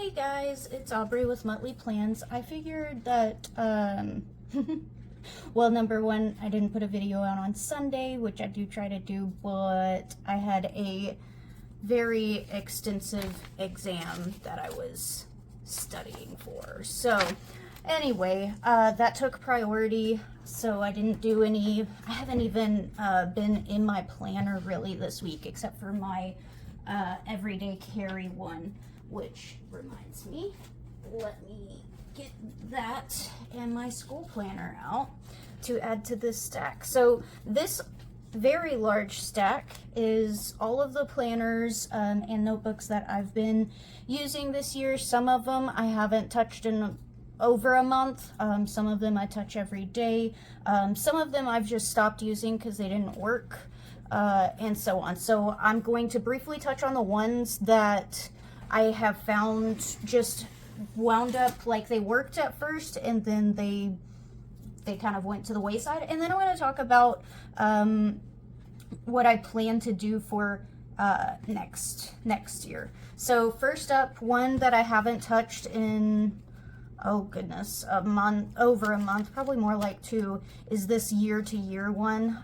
Hey guys, it's Aubrey with Muttley Plans. I figured that, well, number one, I didn't put a video out on Sunday, which I do try to do, but I had a very extensive exam that I was studying for. So, anyway, that took priority, so I didn't do any, I haven't even been in my planner really this week, except for my everyday carry one. Which reminds me, let me get that and my school planner out to add to this stack. So this very large stack is all of the planners and notebooks that I've been using this year. Some of them I haven't touched in over a month. Some of them I touch every day. Some of them I've just stopped using because they didn't work, and so on. So I'm going to briefly touch on the ones that I have found just wound up like they worked at first and then they kind of went to the wayside. And then I'm going to talk about what I plan to do for next year. So first up, one that I haven't touched in, oh goodness, over a month, probably more like 2, is this year-to-year one.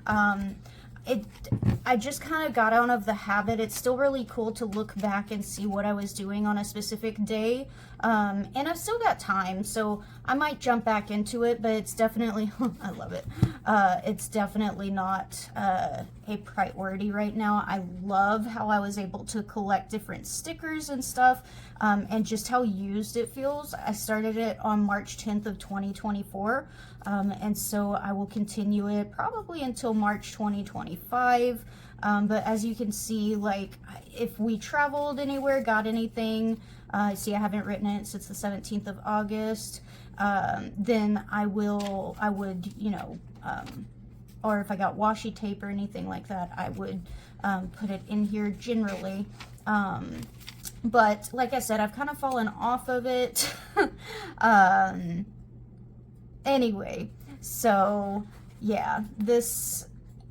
I just kind of got out of the habit. It's still really cool to look back and see what I was doing on a specific day. And I've still got time, so I might jump back into it, but it's definitely, I love it. It's definitely not a priority right now. I love how I was able to collect different stickers and stuff, and just how used it feels. I started it on March 10th of 2024, and so I will continue it probably until March 2025. But as you can see, like, if we traveled anywhere, got anything, see, I haven't written it since the 17th of August, then I would, you know, or if I got washi tape or anything like that, I would put it in here generally. But like I said, I've kind of fallen off of it. Anyway, so yeah,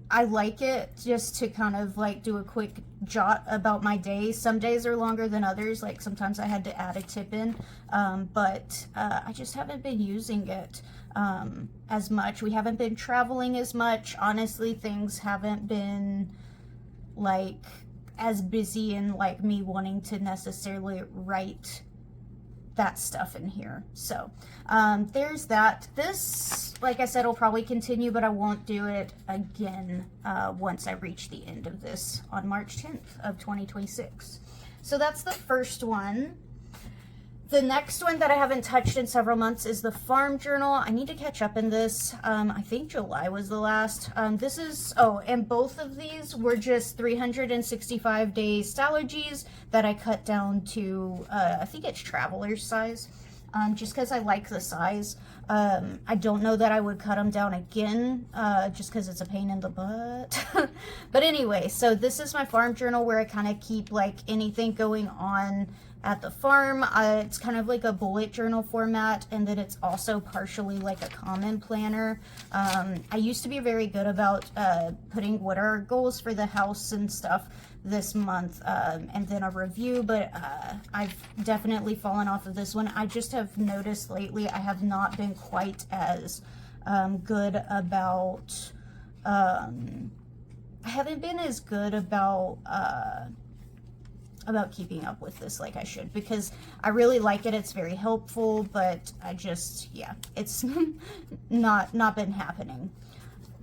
I like it just to kind of like do a quick jot about my day. Some days are longer than others, like sometimes I had to add a tip in, but I just haven't been using it as much. We haven't been traveling as much. Honestly, things haven't been like as busy and like me wanting to necessarily write that stuff in here. So there's that. This, like I said, will probably continue, but I won't do it again once I reach the end of this on March 10th of 2026. So that's the first one. The next one that I haven't touched in several months is the farm journal. I need to catch up in this. I think July was the last. This is, oh, and both of these were just 365-day Stalogies that I cut down to, I think it's traveler's size, just because I like the size. I don't know that I would cut them down again, just because it's a pain in the butt. But anyway, so this is my farm journal where I kind of keep like anything going on at the farm. It's kind of like a bullet journal format, and then it's also partially like a common planner. I used to be very good about putting what are our goals for the house and stuff this month, and then a review, but I've definitely fallen off of this one. I just have noticed lately I have not been quite as good about, I haven't been as good about keeping up with this like I should, because I really like it. It's very helpful, but I just, yeah, it's not been happening.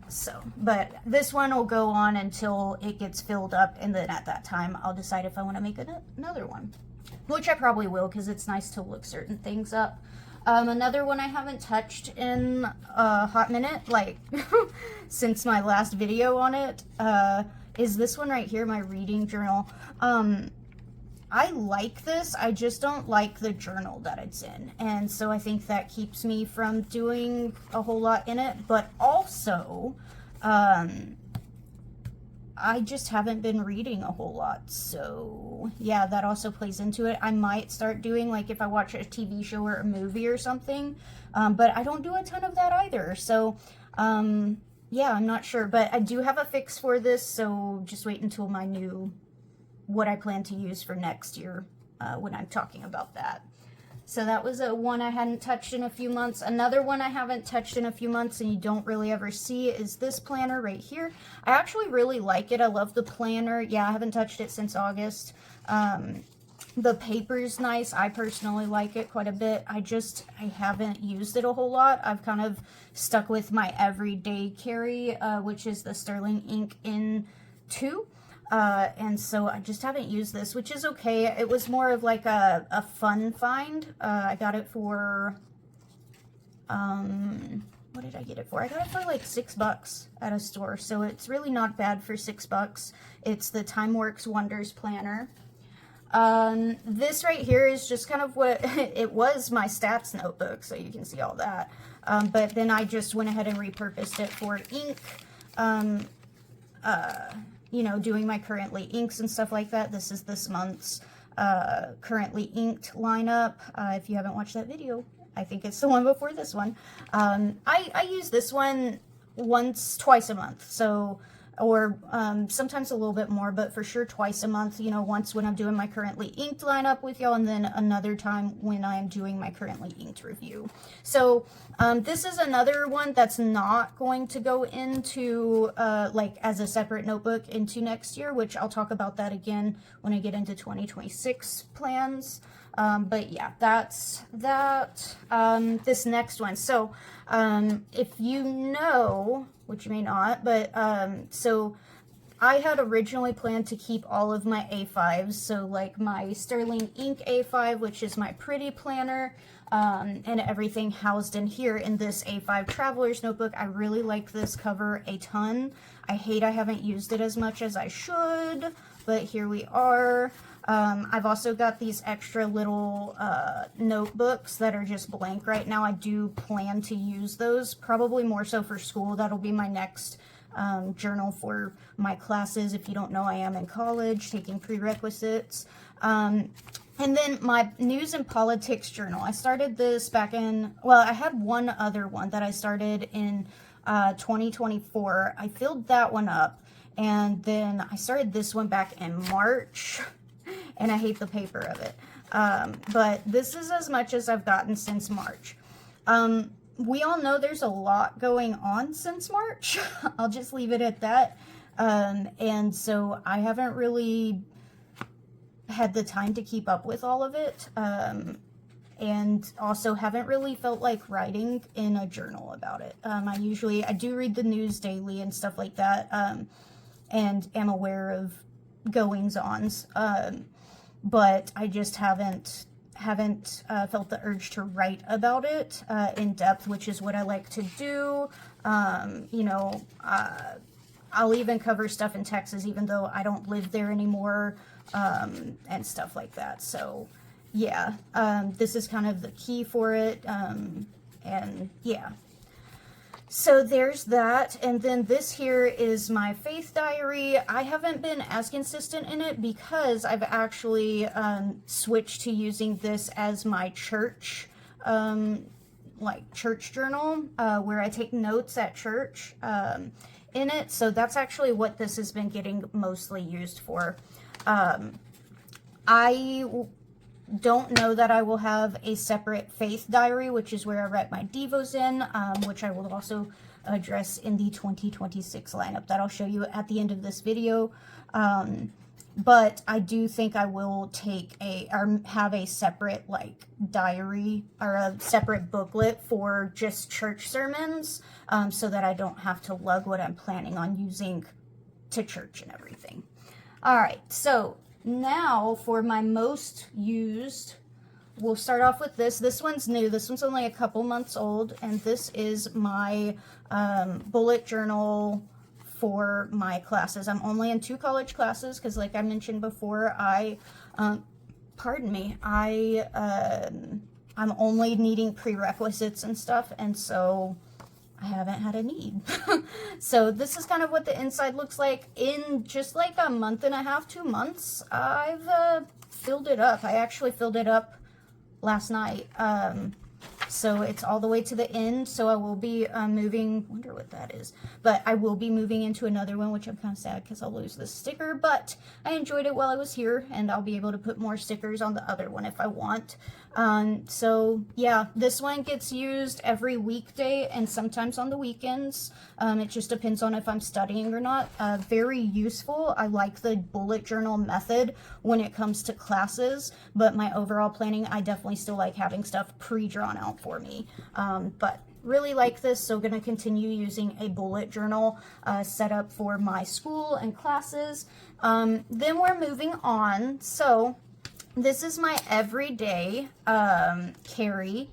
So, but this one will go on until it gets filled up, and then at that time I'll decide if I want to make another one, which I probably will, because it's nice to look certain things up. Another one I haven't touched in a hot minute, like since my last video on it, is this one right here, my reading journal. I like this, I just don't like the journal that it's in, and so I think that keeps me from doing a whole lot in it. But also, I just haven't been reading a whole lot, so yeah, that also plays into it. I might start doing, like, if I watch a TV show or a movie or something, but I don't do a ton of that either, so yeah, I'm not sure, but I do have a fix for this, so just wait until my new, what I plan to use for next year when I'm talking about that. So that was a one I hadn't touched in a few months. Another one I haven't touched in a few months and you don't really ever see is this planner right here. I actually really like it. I love the planner. Yeah, I haven't touched it since August. The paper's nice. I personally like it quite a bit. I haven't used it a whole lot. I've kind of stuck with my everyday carry, which is the Sterling Ink N2. And so I just haven't used this, which is okay. It was more of like a fun find. I got it for, what did I get it for? I got it for like $6 at a store. So it's really not bad for $6. It's the TimeWorks Wonders Planner. This right here is just kind of what it was, my stats notebook. So you can see all that. But then I just went ahead and repurposed it for ink. You know, doing my currently inks and stuff like that. This is this month's currently inked lineup. If you haven't watched that video, I think it's the one before this one. I use this one twice a month. So, or sometimes a little bit more, but for sure twice a month, you know, once when I'm doing my currently inked lineup with y'all, and then another time when I'm doing my currently inked review. So this is another one that's not going to go into like as a separate notebook into next year, which I'll talk about that again when I get into 2026 plans. But yeah, that's that. This next one. So if you know, which you may not, but so I had originally planned to keep all of my A5s, so like my Sterling Ink A5, which is my pretty planner, and everything housed in here in this A5 Traveler's Notebook. I really like this cover a ton. I hate I haven't used it as much as I should, but here we are. I've also got these extra little notebooks that are just blank right now. I do plan to use those, probably more so for school. That'll be my next journal for my classes. If you don't know, I am in college taking prerequisites. And then my news and politics journal. I started this back in, well, I had one other one that I started in 2024. I filled that one up. And then I started this one back in March. And I hate the paper of it. But this is as much as I've gotten since March. We all know there's a lot going on since March. I'll just leave it at that. And so I haven't really had the time to keep up with all of it. And also haven't really felt like writing in a journal about it. I do read the news daily and stuff like that. And am aware of goings-ons. But I just haven't felt the urge to write about it in depth, which is what I like to do. You know, I'll even cover stuff in Texas, even though I don't live there anymore, and stuff like that. So, yeah, this is kind of the key for it, and yeah. So there's that, and then this here is my faith diary. I haven't been as consistent in it because I've actually switched to using this as my church, like church journal, where I take notes at church in it. So that's actually what this has been getting mostly used for. I don't know that I will have a separate faith diary, which is where I write my devos in, which I will also address in the 2026 lineup that I'll show you at the end of this video. But I do think I will have a separate like diary or a separate booklet for just church sermons, so that I don't have to lug what I'm planning on using to church and everything. All right, so now for my most used, we'll start off with this. This one's new. This one's only a couple months old, and this is my bullet journal for my classes. I'm only in 2 college classes because, like I mentioned before, I'm only needing prerequisites and stuff, and so I haven't had a need. So this is kind of what the inside looks like. In just like a month and a half, 2 months, I've filled it up. I actually filled it up last night. So it's all the way to the end. So I will be moving, wonder what that is, but I will be moving into another one, which I'm kind of sad because I'll lose this sticker, but I enjoyed it while I was here, and I'll be able to put more stickers on the other one if I want. So yeah, this one gets used every weekday and sometimes on the weekends. It just depends on if I'm studying or not. Very useful. I like the bullet journal method when it comes to classes, but my overall planning, I definitely still like having stuff pre-drawn out for me. But really like this, so going to continue using a bullet journal setup for my school and classes. Then we're moving on. So this is my everyday carry,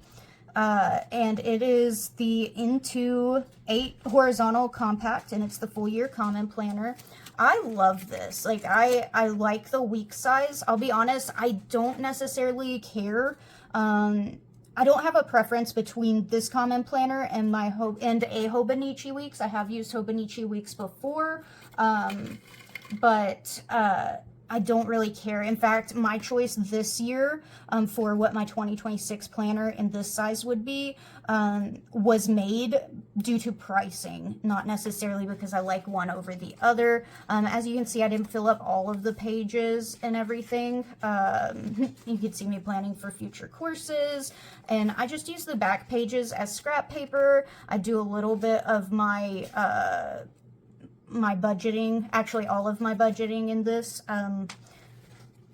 and it is the Into 8 Horizontal Compact, and it's the full year common planner. I love this. Like, I like the week size. I'll be honest, I don't necessarily care. I don't have a preference between this common planner and a Hobonichi Weeks. I have used Hobonichi Weeks before, but I don't really care. In fact, my choice this year for what my 2026 planner in this size would be was made due to pricing, not necessarily because I like one over the other. As you can see, I didn't fill up all of the pages and everything. You can see me planning for future courses, and I just use the back pages as scrap paper. I do a little bit of my my budgeting, actually all of my budgeting in this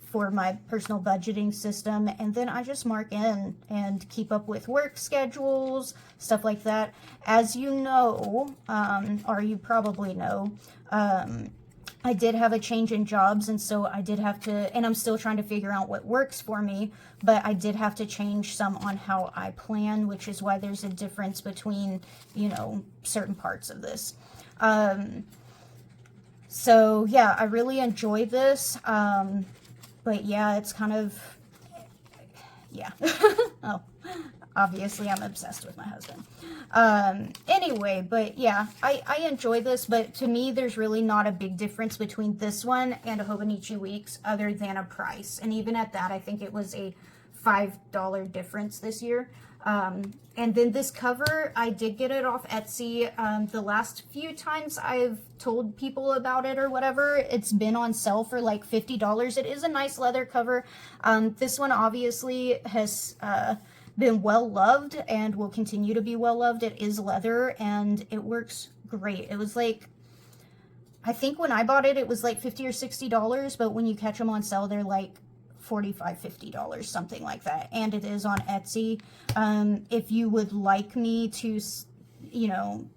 for my personal budgeting system, and then I just mark in and keep up with work schedules, stuff like that. As you know, or you probably know, I did have a change in jobs, and so I did have to, and I'm still trying to figure out what works for me, but I did have to change some on how I plan, which is why there's a difference between, you know, certain parts of this. So yeah, I really enjoy this, but yeah, it's kind of, yeah. Oh, obviously I'm obsessed with my husband. Anyway, but yeah, I enjoy this, but to me, there's really not a big difference between this one and a Hobonichi Weeks other than a price. And even at that, I think it was a $5 difference this year. And then this cover, I did get it off Etsy. The last few times I've told people about it or whatever, it's been on sale for like $50. It is a nice leather cover. This one obviously has been well loved and will continue to be well loved. It is leather and it works great. It was like, I think when I bought it, it was like $50 or $60, but when you catch them on sale, they're like $45, $50, something like that. And it is on Etsy. If you would like me to, you know,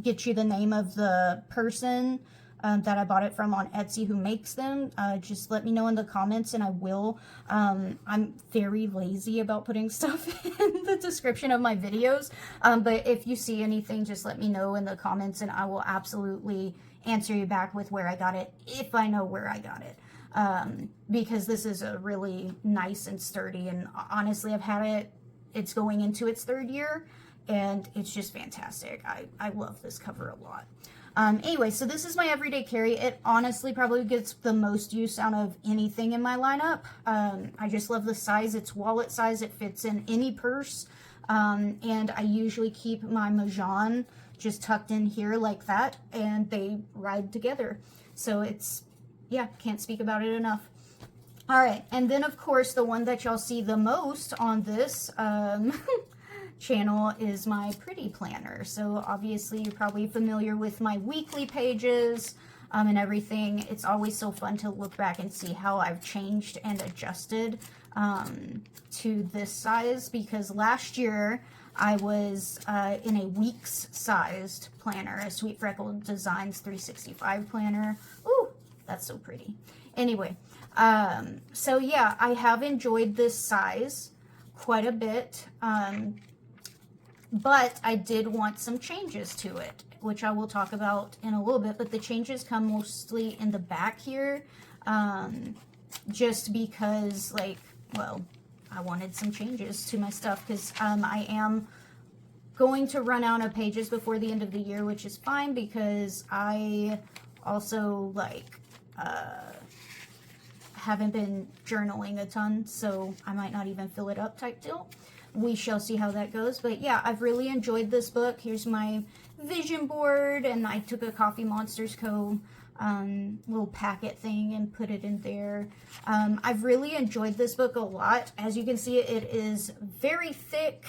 get you the name of the person that I bought it from on Etsy who makes them, just let me know in the comments and I will. I'm very lazy about putting stuff in the description of my videos, but if you see anything, just let me know in the comments and I will absolutely answer you back with where I got it, if I know where I got it. Because this is a really nice and sturdy, and honestly, I've had it, it's going into its 3rd year, and it's just fantastic. I love this cover a lot. Anyway, so this is my everyday carry. It honestly probably gets the most use out of anything in my lineup. I just love the size. It's wallet size. It fits in any purse. And I usually keep my Mahjong just tucked in here like that, and they ride together. So it's, yeah, can't speak about it enough. All right, and then of course the one that y'all see the most on this channel is my pretty planner. So obviously you're probably familiar with my weekly pages and everything. It's always so fun to look back and see how I've changed and adjusted to this size, because last year I was in a weeks sized planner, a Sweet Freckle Designs 365 planner. Ooh, that's so pretty. Anyway, so yeah, I have enjoyed this size quite a bit, but I did want some changes to it, which I will talk about in a little bit, but the changes come mostly in the back here, just because, like, well, I wanted some changes to my stuff, because I am going to run out of pages before the end of the year, which is fine, because I also, like, haven't been journaling a ton, so I might not even fill it up type deal. we shall see how that goes. But yeah, I've really enjoyed this book. Here's my vision board, and I took a Coffee Monsters Co. Little packet thing and put it in there. I've really enjoyed this book a lot. As you can see, it is very thick.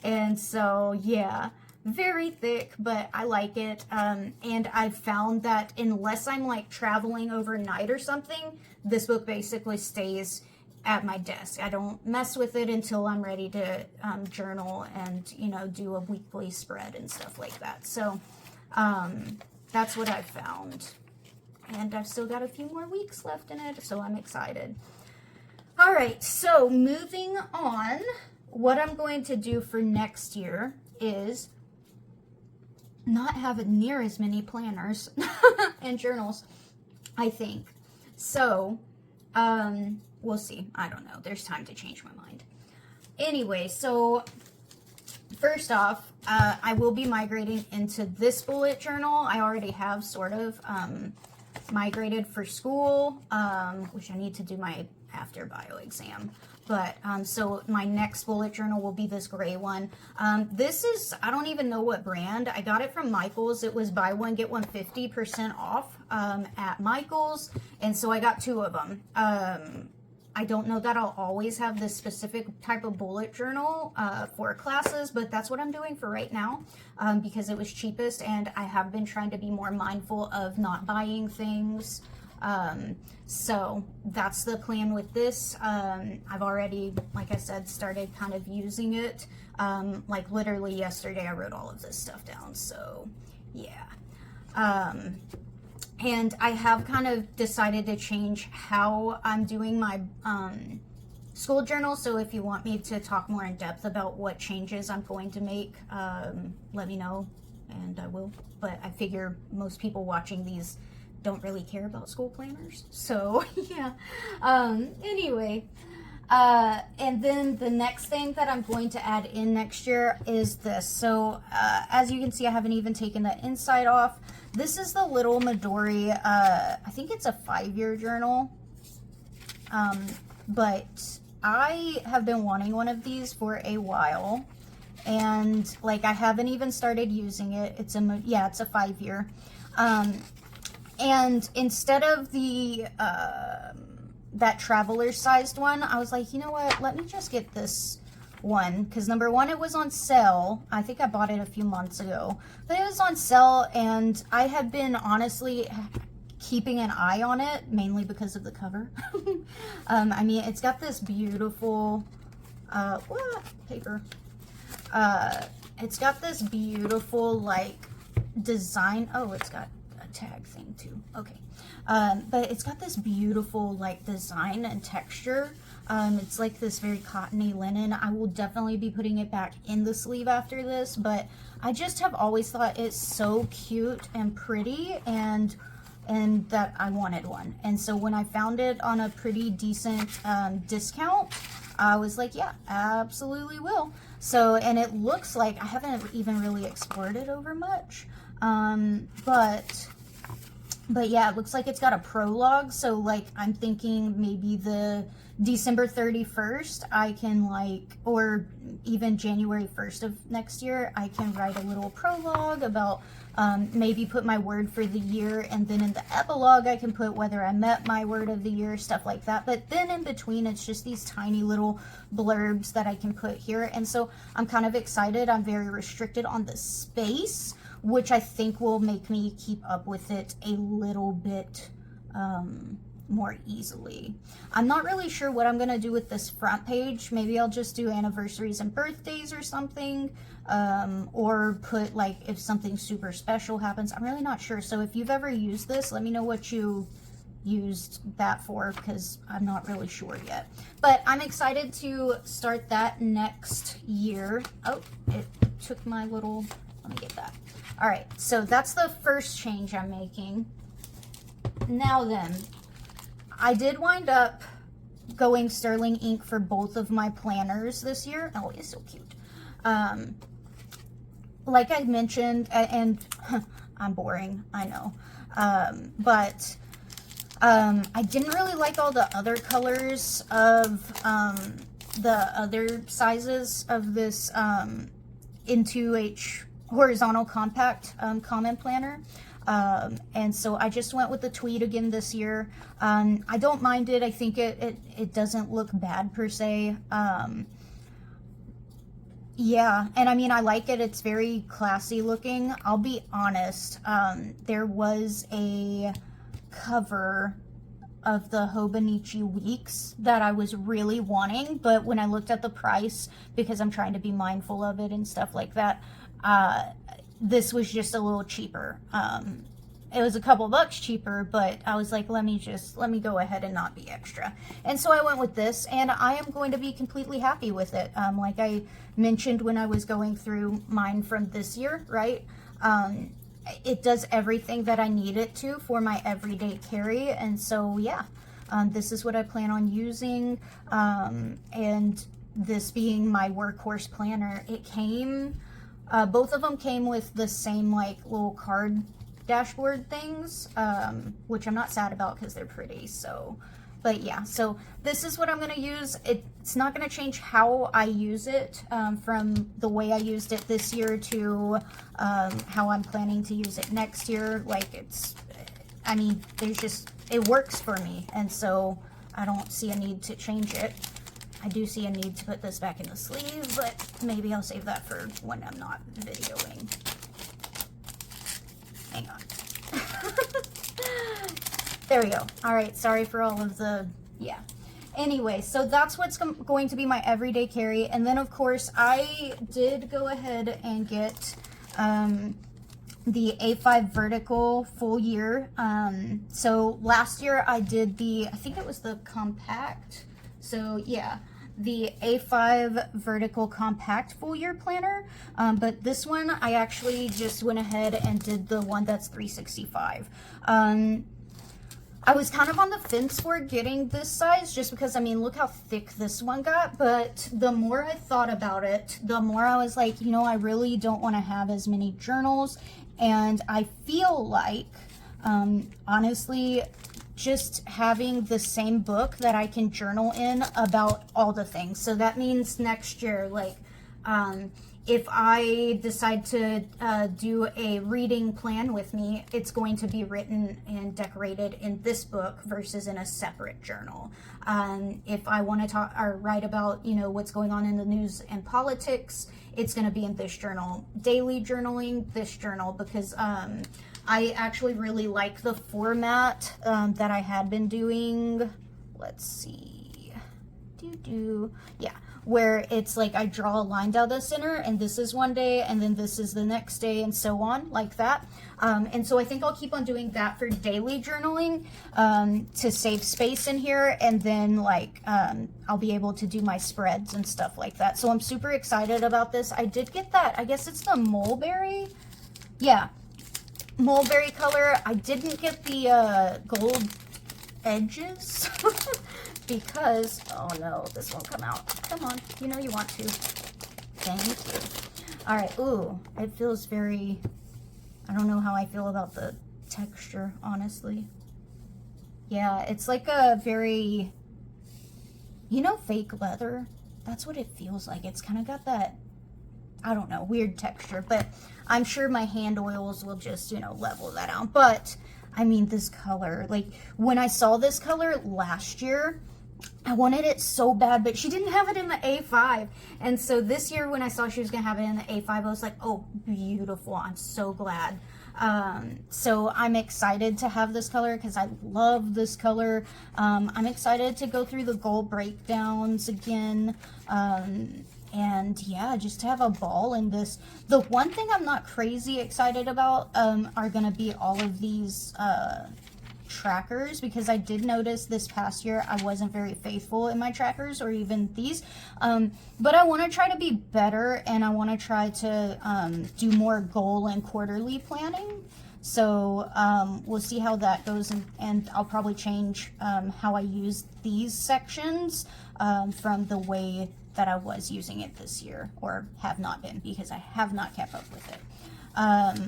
And so, yeah, very thick, but I like it. And I've found that unless I'm like traveling overnight or something, this book basically stays at my desk. I don't mess with it until I'm ready to journal and, you know, do a weekly spread and stuff like that. So, that's what I've found. And I've still got a few more weeks left in it, so I'm excited. All right, so moving on, what I'm going to do for next year is not have near as many planners and journals, I think. So, we'll see. I don't know. There's time to change my mind. Anyway, so first off, I will be migrating into this bullet journal. I already have sort of migrated for school, which I need to do my after bio exam. But so my next bullet journal will be this gray one. This is, I don't even know what brand. I got it from Michaels. It was buy one, get one 50% off at Michaels. And so I got 2 of them. I don't know that I'll always have this specific type of bullet journal for classes, but that's what I'm doing for right now because it was cheapest, and I have been trying to be more mindful of not buying things. So that's the plan with this. I've already, like I said, started kind of using it. Like literally yesterday I wrote all of this stuff down, so yeah. And I have kind of decided to change how I'm doing my school journal. So if you want me to talk more in depth about what changes I'm going to make, let me know and I will. But I figure most people watching these don't really care about school planners. So yeah. Anyway. And then the next thing that I'm going to add in next year is this. So as you can see, I haven't even taken the inside off. This is the little Midori, I think it's a 5-year journal, but I have been wanting one of these for a while, and like I haven't even started using it. It's a 5-year, and instead of the that traveler sized one, I was like, you know what, let me just get this one, because number one, it was on sale. I think I bought it a few months ago, but it was on sale, and I have been honestly keeping an eye on it, mainly because of the cover. I mean, it's got this beautiful paper. It's got this beautiful like design. Oh, it's got a tag thing too. Okay. But it's got this beautiful like design and texture. It's like this very cottony linen. I will definitely be putting it back in the sleeve after this, but I just have always thought it's so cute and pretty, and that I wanted one. And so when I found it on a pretty decent discount, I was like, yeah, absolutely will. So, and it looks like I haven't even really explored it over much, but yeah, it looks like it's got a prologue. So like I'm thinking maybe the December 31st I can like, or even January 1st of next year, I can write a little prologue about maybe put my word for the year, and then in the epilogue I can put whether I met my word of the year, stuff like that. But then in between, it's just these tiny little blurbs that I can put here. And so I'm kind of excited. I'm very restricted on the space, which I think will make me keep up with it a little bit more easily. I'm not really sure what I'm gonna do with this front page. Maybe I'll just do anniversaries and birthdays or something, or put like if something super special happens. I'm really not sure. So if you've ever used this, let me know what you used that for, because I'm not really sure yet. But I'm excited to start that next year. Oh, it took my little, let me get that. All right, so that's the first change I'm making. Now then, I did wind up going sterling ink for both of my planners this year. Oh, it's so cute. Like I mentioned, and I'm boring, I know. But I didn't really like all the other colors of the other sizes of this Intuh horizontal compact comment planner. And so I just went with the tweed again this year. I don't mind it. I think it doesn't look bad per se. Yeah, and I mean, I like it. It's very classy looking. I'll be honest, there was a cover of the Hobonichi Weeks that I was really wanting, but when I looked at the price, because I'm trying to be mindful of it and stuff like that, this was just a little cheaper. It was a couple bucks cheaper, but I was like, let me go ahead and not be extra. And so I went with this, and I am going to be completely happy with it. Like I mentioned when I was going through mine from this year, right? It does everything that I need it to for my everyday carry. And so, yeah, this is what I plan on using. And this being my workhorse planner, it came, both of them came with the same like little card dashboard things, which I'm not sad about because they're pretty. So, but yeah, so this is what I'm going to use. It's not going to change how I use it from the way I used it this year to how I'm planning to use it next year. Like it's, I mean, it works for me. And so I don't see a need to change it. I do see a need to put this back in the sleeve, but maybe I'll save that for when I'm not videoing. Hang on. There we go. All right, sorry for all of the, yeah. Anyway, so that's what's going to be my everyday carry. And then, of course, I did go ahead and get the A5 Vertical full year. So last year I did I think it was the compact. So, yeah, the A5 Vertical Compact full year planner, but this one I actually just went ahead and did the one that's 365. I was kind of on the fence for getting this size just because, I mean, look how thick this one got, but the more I thought about it, the more I was like, you know, I really don't want to have as many journals, and I feel like, honestly, just having the same book that I can journal in about all the things. So that means next year, like, if I decide to do a reading plan with me, it's going to be written and decorated in this book versus in a separate journal. If I want to talk or write about, you know, what's going on in the news and politics, it's going to be in this journal. Daily journaling, this journal, because I actually really like the format that I had been doing. Let's see. Yeah, where it's like I draw a line down the center, and this is one day, and then this is the next day, and so on, like that. And so I think I'll keep on doing that for daily journaling to save space in here, and then like I'll be able to do my spreads and stuff like that. So I'm super excited about this. I did get that, I guess it's the mulberry. Yeah, mulberry color. I didn't get the gold edges because, oh no, this won't come out. Come on, you know you want to. Thank you. All right, ooh, it feels very, I don't know how I feel about the texture, honestly. Yeah, it's like a very, you know, fake leather? That's what it feels like. It's kind of got that, I don't know, weird texture, but I'm sure my hand oils will just, you know, level that out. But I mean, this color, like when I saw this color last year, I wanted it so bad, but she didn't have it in the A5. And so this year when I saw she was going to have it in the A5, I was like, oh, beautiful. I'm so glad. So I'm excited to have this color because I love this color. I'm excited to go through the goal breakdowns again. And yeah, just to have a ball in this. The one thing I'm not crazy excited about are going to be all of these trackers, because I did notice this past year I wasn't very faithful in my trackers, or even these. But I want to try to be better, and I want to try to do more goal and quarterly planning. So we'll see how that goes, and I'll probably change how I use these sections from the way that I was using it this year, or have not been, because I have not kept up with it.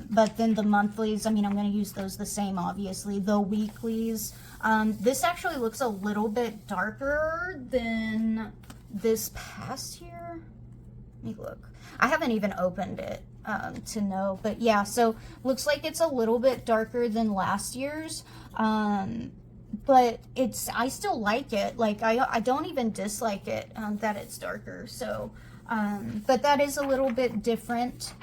But then the monthlies, I mean, I'm going to use those the same, obviously. The weeklies, this actually looks a little bit darker than this past year. Let me look. I haven't even opened it to know, but yeah, so looks like it's a little bit darker than last year's, but I still like it. Like I don't even dislike it that it's darker. So but that is a little bit different,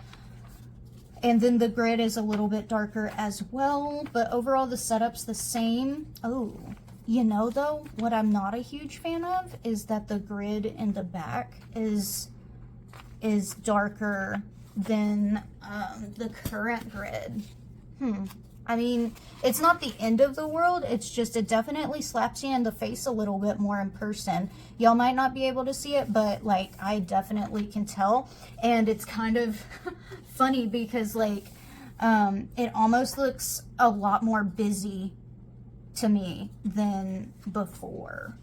and then the grid is a little bit darker as well, but overall the setup's the same. Oh, you know though, what I'm not a huge fan of is that the grid in the back is darker than the current grid. I mean, it's not the end of the world. It's just, it definitely slaps you in the face a little bit more in person. Y'all might not be able to see it, but like I definitely can tell. And it's kind of funny because like it almost looks a lot more busy to me than before.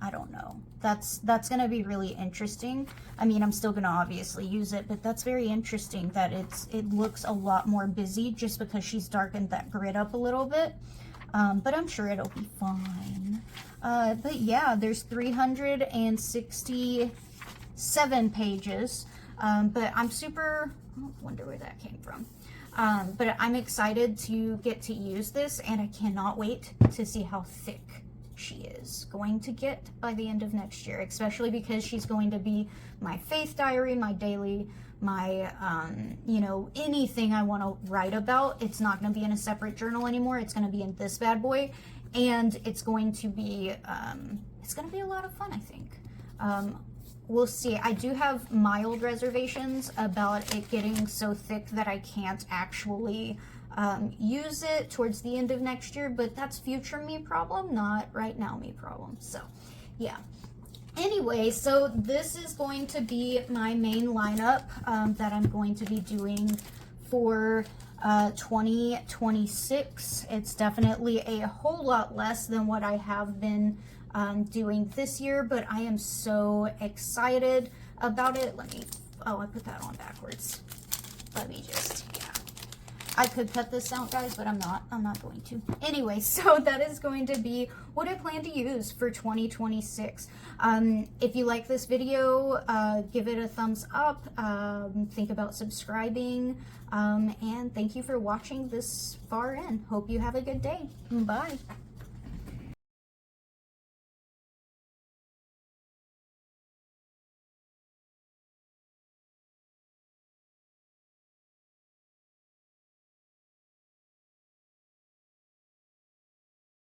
I don't know. That's going to be really interesting. I mean, I'm still going to obviously use it, but that's very interesting that it looks a lot more busy just because she's darkened that grid up a little bit. But I'm sure it'll be fine. But yeah, there's 367 pages. But I'm super, I wonder where that came from. But I'm excited to get to use this, and I cannot wait to see how thick she is going to get by the end of next year, especially because she's going to be my faith diary, my daily, my you know, anything I want to write about. It's not going to be in a separate journal anymore. It's going to be in this bad boy, and it's going to be a lot of fun, I think. We'll see. I do have mild reservations about it getting so thick that I can't actually use it towards the end of next year, but that's future me problem, not right now me problem. So yeah, anyway, so this is going to be my main lineup that I'm going to be doing for 2026. It's definitely a whole lot less than what I have been doing this year, but I am so excited about it. Oh, I put that on backwards. Let me just, yeah. I could cut this out, guys, but I'm not going to. Anyway, so that is going to be what I plan to use for 2026. If you like this video, give it a thumbs up. Think about subscribing. And thank you for watching this far in. Hope you have a good day. Bye.